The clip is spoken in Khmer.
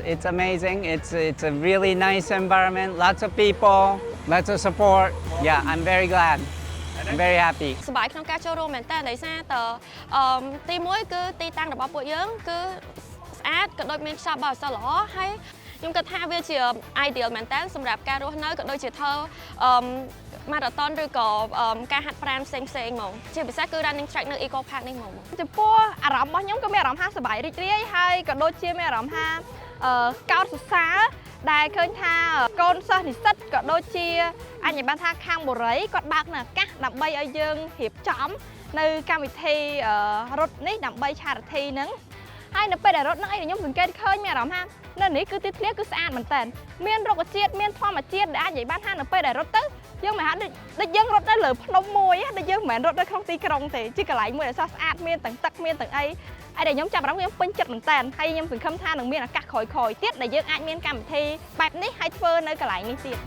It's amazing. It's a really nice environment. Lots of people, lots of support. Yeah, I'm very glad. I'm very happy. សប្បាយក្នុងការចូលរួមមែនតើដោយសារតទី1គឺទីតាំងរបស់ពួកយើងគឺស្អាតក៏ដូចមានខ្យល់បរិសុទ្ធល្អហើយខ្ញុំគិតថាវាជា ideal មែនតើសម្រាប់ការរស់នៅក៏ដូចជាធ្វើmarathon ឬក៏ការហាត់ប្រាណផ្សេងៗមកជាពិសេសគឺ running track នៅ Eco Park នេះមកចំពោះអារម្មណ៍របស់ខ្ញុំក៏មានអារម្មណ៍ថាសប្បាយរីករាយហើយក៏ដូចជាមានអារម្មណ៍ថាកោតសរសើរដែលឃើញថាកូនសិស្សនិស្សិតក៏ដូចជាអញ្ញាបានថាខាងបូរីគាត់បើកនៅឱកាសដើម្បីឲ្យយើងរៀបចំនៅកម្មវិធីរត់នេះដើម្បី charity ហ្នឹងហើយនៅពេលដែលរត់ហ្នឹងឯងខ្ញុំសង្កេតឃើញមានអារម្មណ៍ថានៅនេះគឺទីធ្លាគឺស្អាតមែនតើមានរុក្ខជាតិមានធម្មជាតិដែលអាចនិយាយបានថានៅពេលដែលរត់ទៅយើងមិនហាក់ដូចយើងរត់នៅលើភ្នំមួយដូចយើងមិនមែនរត់នៅក្នុងទីក្រុងទេជាកន្លែងមួយដែលស្អាតមានទាំងទឹកមានទាំងអីហើយដែលខ្ញុំចាប់អារម្មណ៍ខ្ញុំពេញចិត្តមែនតើហើយខ្ញុំសង្ឃឹមថានឹងមានឱកាសក្រោយៗទៀតដែលយើងអាចមានកម្មវិធីបែបនេះហើយធ្វើនៅកន្លែងនេះទៀត